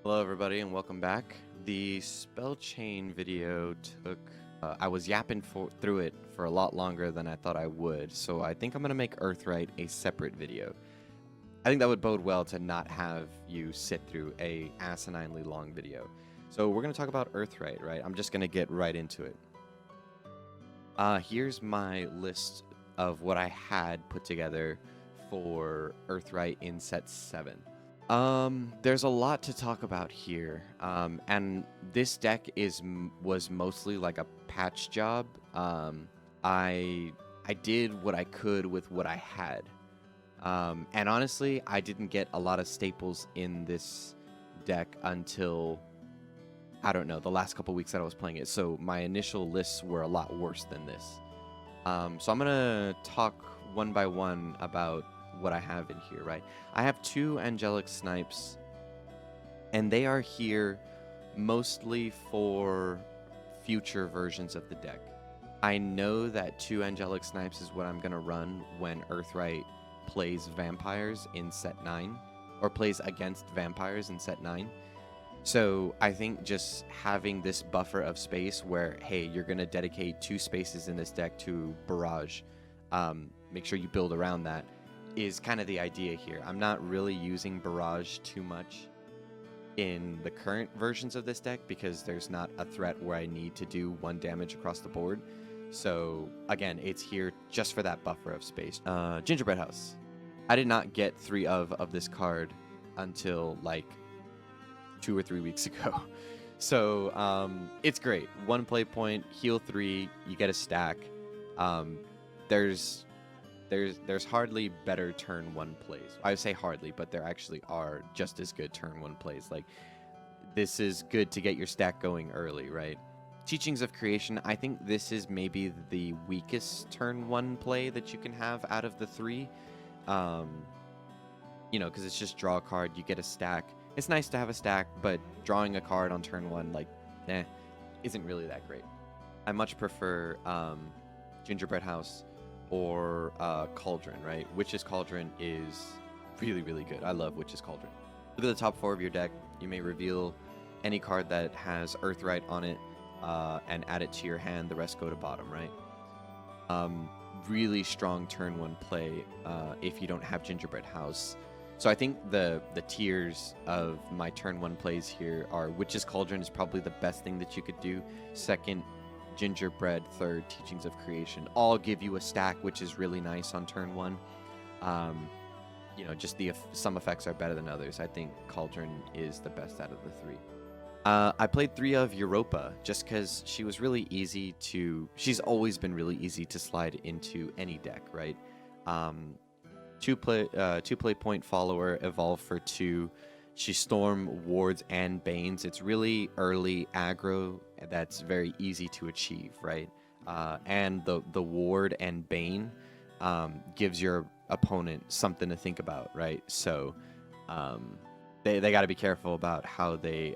Hello everybody and welcome back. The spell chain video took, I was yapping through it for a lot longer than I thought I would, so I think I'm going to make Earthrite a separate video. I think that would bode well to not have you sit through a asininely long video. So we're going to talk about Earthrite, right? I'm just going to get right into it. Here's my list of what I had put together for Earthrite in set 7. There's a lot to talk about here. And this deck was mostly like a patch job. I did what I could with what I had. And honestly, I didn't get a lot of staples in this deck until, I don't know, the last couple weeks that I was playing it. So my initial lists were a lot worse than this. So I'm gonna talk one by one about what I have in here, right? I have 2 angelic snipes, and they are here mostly for future versions of the deck. I know that 2 angelic snipes is what I'm gonna run when Earthrite plays vampires in set 9, or plays against vampires in set 9. So I think just having this buffer of space where, hey, you're gonna dedicate 2 spaces in this deck to barrage, make sure you build around that, is kind of the idea here. I'm not really using barrage too much in the current versions of this deck because there's not a threat where I need to do 1 damage across the board. So again, it's here just for that buffer of space. Gingerbread House. I did not get 3 of this card until like 2 or 3 weeks ago. So it's great. 1 play point, heal 3, you get a stack. There's hardly better turn 1 plays. I would say hardly, but there actually are just as good turn 1 plays. Like, this is good to get your stack going early, right? Teachings of Creation, I think this is maybe the weakest turn 1 play that you can have out of the 3. You know, because it's just draw a card, you get a stack. It's nice to have a stack, but drawing a card on turn 1, like, isn't really that great. I much prefer Gingerbread House or Cauldron, right? Witch's Cauldron is really, really good. I love Witch's Cauldron. Look at the top 4 of your deck. You may reveal any card that has Earthrite on it and add it to your hand. The rest go to bottom, right? Really strong turn 1 play if you don't have Gingerbread House. So I think the tiers of my turn 1 plays here are Witch's Cauldron is probably the best thing that you could do. Second, Gingerbread. Third, Teachings of Creation. All give you a stack, which is really nice on turn 1. You know, just some effects are better than others. I think Cauldron is the best out of the 3. I played 3 of Europa just because she was really easy to... She's always been really easy to slide into any deck, right? 2 play point follower, evolve for 2. She storm, wards, and banes. It's really early aggro that's very easy to achieve, right? And the ward and bane gives your opponent something to think about, right? So they got to be careful about how they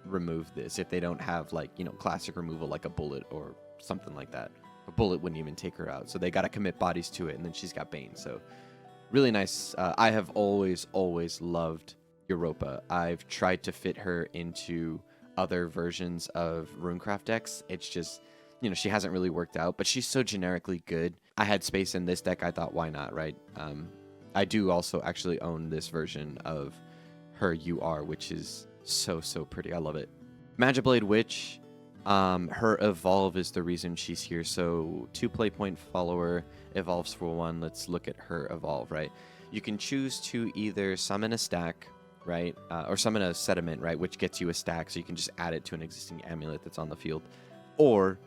remove this. If they don't have, like, you know, classic removal like a bullet or something like that. A bullet wouldn't even take her out. So they got to commit bodies to it, and then she's got bane. So really nice. I have always loved Europa. I've tried to fit her into other versions of Runecraft decks. It's just, you know, she hasn't really worked out, but she's so generically good. I had space in this deck. I thought, why not, right? I do also actually own this version of her UR, which is so pretty. I love it. Magiblade Witch, her evolve is the reason she's here. So 2 play point follower, evolves for 1. Let's look at her evolve, right? You can choose to either summon a stack, right? Or summon a sediment, right? Which gets you a stack, so you can just add it to an existing amulet that's on the field. Or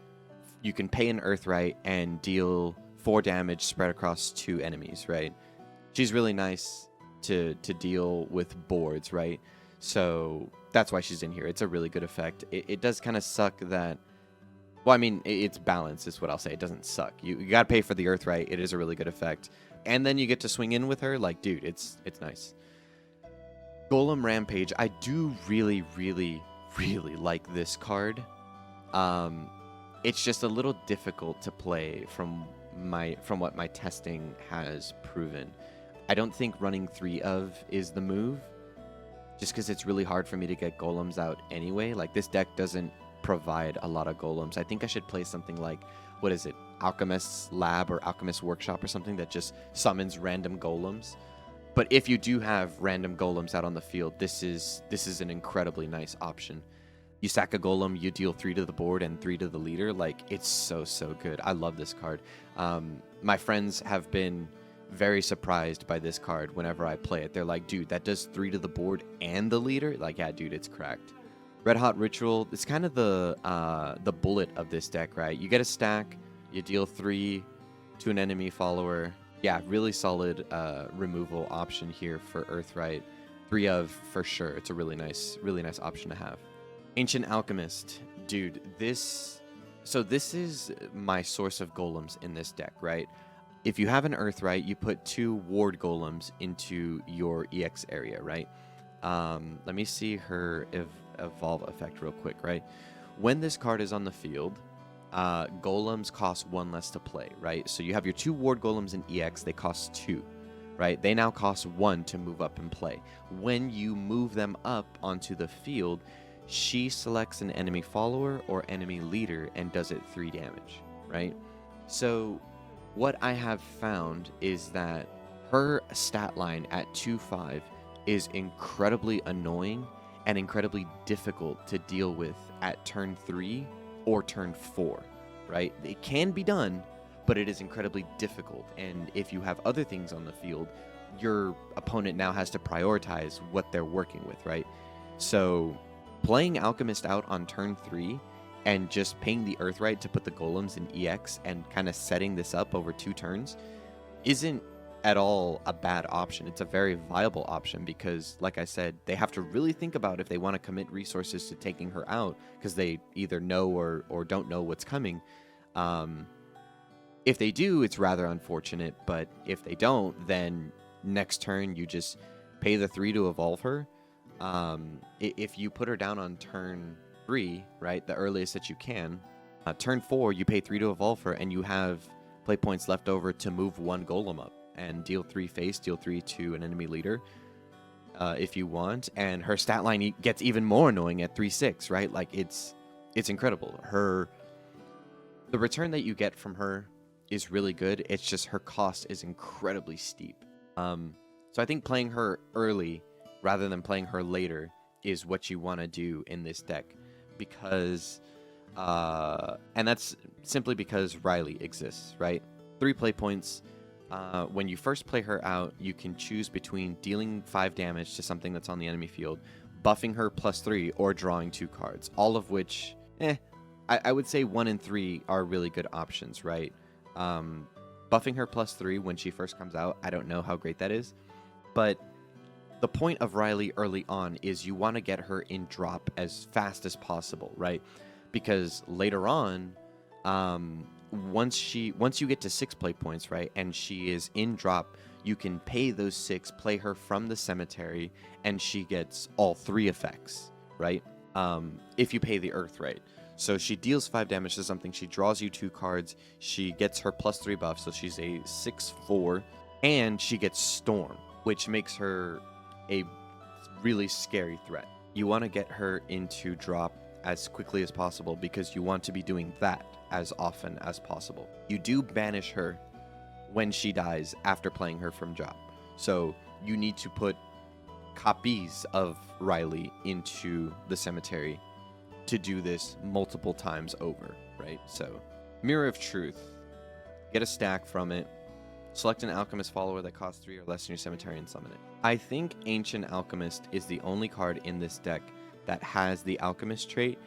you can pay an Earthrite and deal 4 damage spread across 2 enemies, right? She's really nice to deal with boards, right? So that's why she's in here. It's a really good effect. It does kind of suck that... Well, I mean, it's balanced is what I'll say. It doesn't suck. You got to pay for the Earthrite. It is a really good effect. And then you get to swing in with her. Like, dude, it's nice. Golem Rampage. I do really like this card. It's just a little difficult to play from what my testing has proven. I don't think running 3 of is the move. just because it's really hard for me to get golems out anyway. Like, this deck doesn't provide a lot of golems. I think I should play something like, what is it, Alchemist's Lab or Alchemist Workshop or something that just summons random golems. But if you do have random golems out on the field, this is an incredibly nice option. You sack a golem, you deal 3 to the board and 3 to the leader. Like, it's so good. I love this card. My friends have been very surprised by this card whenever I play it. They're like, dude, that does 3 to the board and the leader? Like, yeah, dude, it's cracked. Red Hot Ritual, it's kind of the bullet of this deck, right? You get a stack, you deal 3 to an enemy follower. Yeah, really solid removal option here for Earthrite. 3 of, for sure. It's a really nice option to have. Ancient Alchemist. Dude, this is my source of golems in this deck, right? If you have an Earthrite, you put 2 ward golems into your EX area, right? Let me see her evolve effect real quick, right? When this card is on the field, golems cost 1 less to play, right? So you have your 2 ward golems in EX, they cost 2, right? They now cost 1 to move up and play. When you move them up onto the field, she selects an enemy follower or enemy leader and does it 3 damage, right? So what I have found is that her stat line at 2/5 is incredibly annoying and incredibly difficult to deal with at turn 3 or turn 4, right? It can be done, but it is incredibly difficult. And if you have other things on the field, your opponent now has to prioritize what they're working with, right? So playing Alchemist out on turn 3 and just paying the Earthrite to put the golems in EX and kind of setting this up over 2 turns isn't at all a bad option. It's a very viable option because, like I said, they have to really think about if they want to commit resources to taking her out because they either know or don't know what's coming. If they do, it's rather unfortunate, but if they don't, then next turn you just pay the 3 to evolve her. If you put her down on turn 3, right, the earliest that you can, turn 4, you pay 3 to evolve her, and you have play points left over to move 1 golem up and deal 3 face, deal 3 to an enemy leader if you want. And her stat line gets even more annoying at 3/6, right? Like, it's incredible. The return that you get from her is really good. It's just her cost is incredibly steep. So I think playing her early rather than playing her later is what you want to do in this deck, because and that's simply because Riley exists, right? 3 play points. When you first play her out, you can choose between dealing 5 damage to something that's on the enemy field, buffing her +3, or drawing 2 cards, all of which, I would say 1 and 3 are really good options, right? Buffing her +3 when she first comes out, I don't know how great that is, but the point of Riley early on is you want to get her in drop as fast as possible, right? Because later on, once you get to 6 play points, right, and she is in drop, you can pay those 6, play her from the cemetery, and she gets all 3 effects, right? If you pay the Earthrite. So she deals 5 damage to something, she draws you 2 cards, she gets her +3 buff, so she's a 6/4, and she gets Storm, which makes her a really scary threat. You want to get her into drop as quickly as possible because you want to be doing that as often as possible. You do banish her when she dies after playing her from drop. So you need to put copies of Riley into the cemetery to do this multiple times over, right? So Mirror of Truth, get a stack from it, select an Alchemist follower that costs 3 or less in your cemetery and summon it. I think Ancient Alchemist is the only card in this deck that has the Alchemist trait,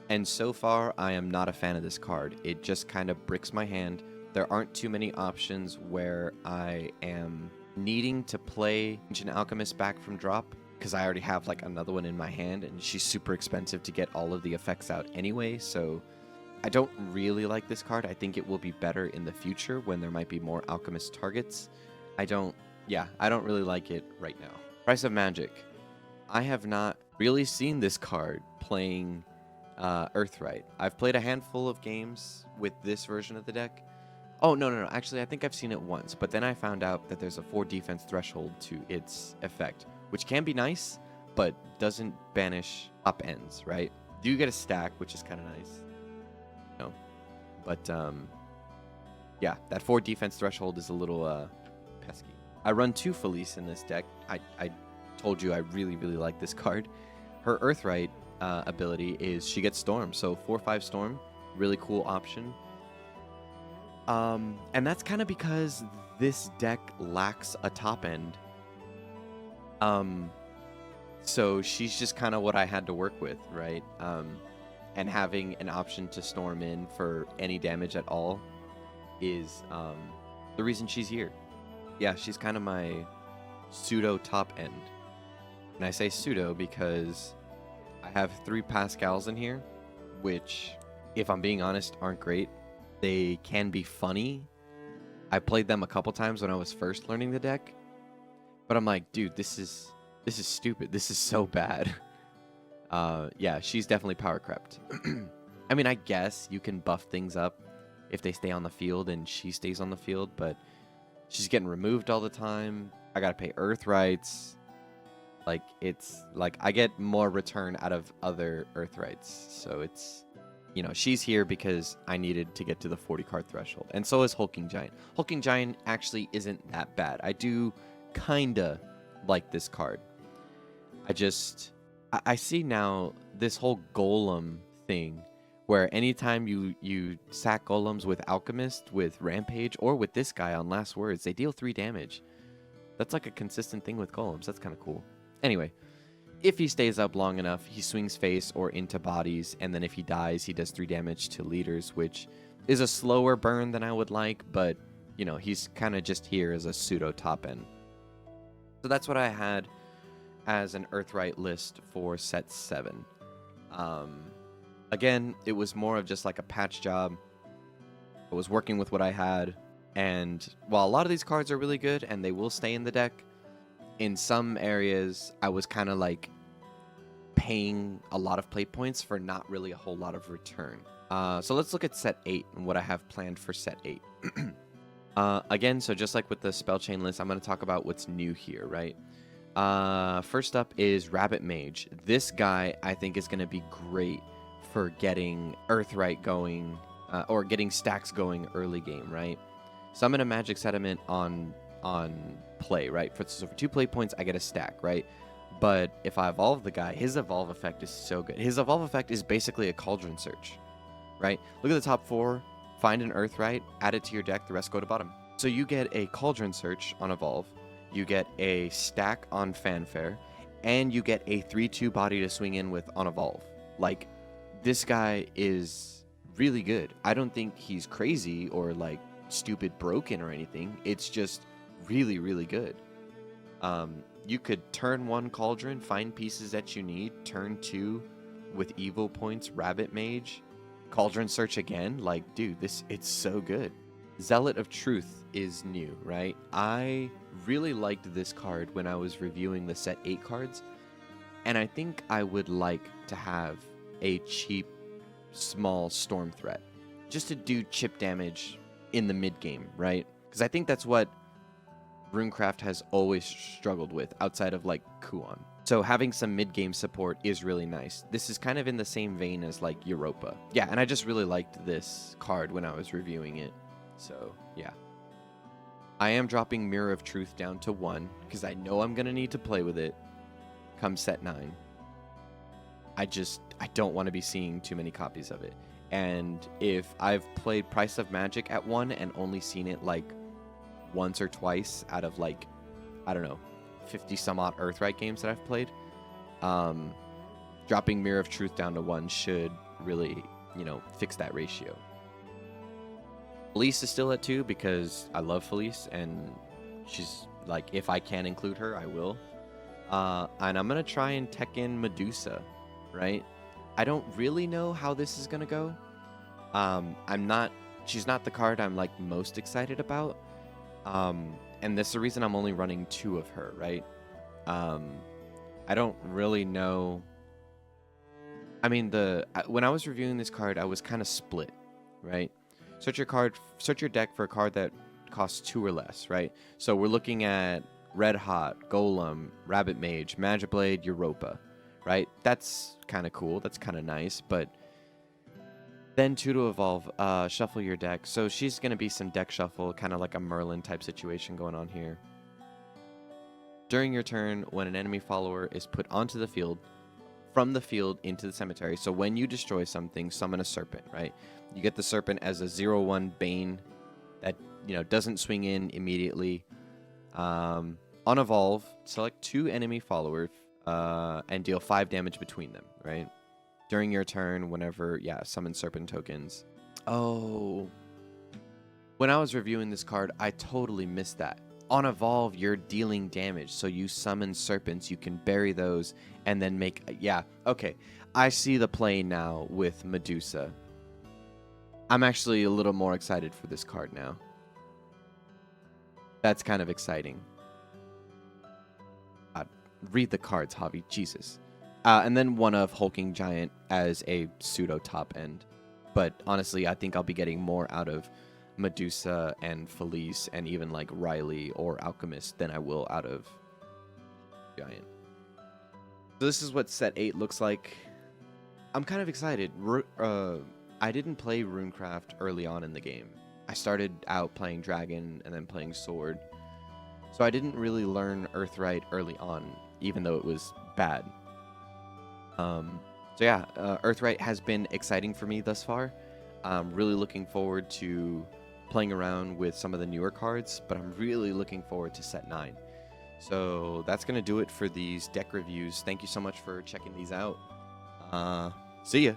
and so far I am not a fan of this card. It just kind of bricks my hand. There aren't too many options where I am needing to play Ancient Alchemist back from drop because I already have like another one in my hand, and she's super expensive to get all of the effects out anyway, so I don't really like this card. I think it will be better in the future when there might be more Alchemist targets. I don't really like it right now. Price of Magic. I have not really seen this card playing Earthrite. I've played a handful of games with this version of the deck. Oh, no. Actually, I think I've seen it once, but then I found out that there's a 4 defense threshold to its effect, which can be nice, but doesn't banish up ends, right? Do get a stack, which is kind of nice. No, but yeah, that 4 defense threshold is a little pesky. I run 2 Felice in this deck. I told you I really like this card. Her Earthrite ability is she gets Storm, so 4/5 Storm, really cool option. And that's kind of because this deck lacks a top end. So she's just kind of what I had to work with, right? And having an option to storm in for any damage at all is the reason she's here. Yeah, she's kind of my pseudo top end. And I say pseudo because I have 3 Pascals in here, which, if I'm being honest, aren't great. They can be funny. I played them a couple times when I was first learning the deck, but I'm like, dude, this is stupid. This is so bad. Yeah, she's definitely power crept. I mean, I guess you can buff things up if they stay on the field and she stays on the field, but she's getting removed all the time. I gotta pay Earthrites. Like, it's like I get more return out of other Earthrites, so it's, you know, she's here because I needed to get to the 40 card threshold, and so is Hulking Giant. Hulking Giant actually isn't that bad. I do kinda like this card. I see now this whole golem thing where anytime you sack golems with Alchemist, with Rampage, or with this guy on Last Words, they deal 3 damage. That's like a consistent thing with golems. That's kind of cool. Anyway, if he stays up long enough, he swings face or into bodies, and then if he dies, he does 3 damage to leaders, which is a slower burn than I would like, but, you know, he's kind of just here as a pseudo top end. So that's what I had as an Earthrite list for set 7. Again, it was more of just like a patch job. I was working with what I had, and while a lot of these cards are really good and they will stay in the deck, in some areas I was kind of like paying a lot of play points for not really a whole lot of return. So let's look at set 8 and what I have planned for set 8. Again, so just like with the spell chain list, I'm going to talk about what's new here, right? First up is Rabbit Mage. This guy I think is going to be great for getting Earthrite going, or getting stacks going early game, right? Summon a Magic Sediment on play, right? So for 2 play points, I get a stack, right? But if I evolve the guy, his evolve effect is so good. His evolve effect is basically a Cauldron Search, right? Look at the top 4, find an Earthrite, add it to your deck, the rest go to bottom. So you get a Cauldron Search on evolve, you get a stack on Fanfare, and you get a 3/2 body to swing in with on evolve. Like, this guy is really good. I don't think he's crazy or like stupid broken or anything. It's just really good. You could turn 1 Cauldron, find pieces that you need, turn 2 with evil points, Rabbit Mage, Cauldron Search again. Like, dude, it's so good. Zealot of Truth is new, right? I really liked this card when I was reviewing the set 8 cards, and I think I would like to have a cheap, small storm threat just to do chip damage in the mid game, right? Because I think that's what RuneCraft has always struggled with outside of like Kuon. So having some mid-game support is really nice. This is kind of in the same vein as like Europa. Yeah, and I just really liked this card when I was reviewing it. So, yeah. I am dropping Mirror of Truth down to 1 because I know I'm going to need to play with it come set 9. I don't want to be seeing too many copies of it. And if I've played Price of Magic at 1 and only seen it like once or twice out of like, I don't know, 50 some odd Earthrite games that I've played, dropping Mirror of Truth down to 1 should really, you know, fix that ratio. Felice is still at 2 because I love Felice, and she's like, if I can include her, I will. And I'm gonna try and tech in Medusa, right? I don't really know how this is gonna go. She's not the card I'm like most excited about. And that's the reason I'm only running 2 of her, right? I don't really know. I mean, when I was reviewing this card, I was kind of split, right? Search your deck for a card that costs 2 or less, right? So we're looking at Red Hot, Golem, Rabbit Mage, Magic Blade, Europa, right? That's kind of cool. That's kind of nice, but then 2 to evolve, shuffle your deck. So she's going to be some deck shuffle, kind of like a Merlin type situation going on here. During your turn, when an enemy follower is put onto the field, from the field into the cemetery. So when you destroy something, summon a serpent, right? You get the serpent as a 0/1 Bane that, doesn't swing in immediately. On evolve, select 2 enemy followers and deal 5 damage between them, right? During your turn, whenever, summon serpent tokens. Oh. When I was reviewing this card, I totally missed that. On evolve, you're dealing damage, so you summon serpents, you can bury those, and then make... okay. I see the play now with Medusa. I'm actually a little more excited for this card now. That's kind of exciting. Read the cards, Javi. Jesus. And then one of Hulking Giant as a pseudo top end. But honestly, I think I'll be getting more out of Medusa and Felice and even like Riley or Alchemist than I will out of Giant. So this is what set 8 looks like. I'm kind of excited. I didn't play Runecraft early on in the game. I started out playing Dragon and then playing Sword. So I didn't really learn Earthrite early on, even though it was bad. Earthrite has been exciting for me thus far. I'm really looking forward to playing around with some of the newer cards, but I'm really looking forward to set 9. So that's going to do it for these deck reviews. Thank you so much for checking these out. See ya.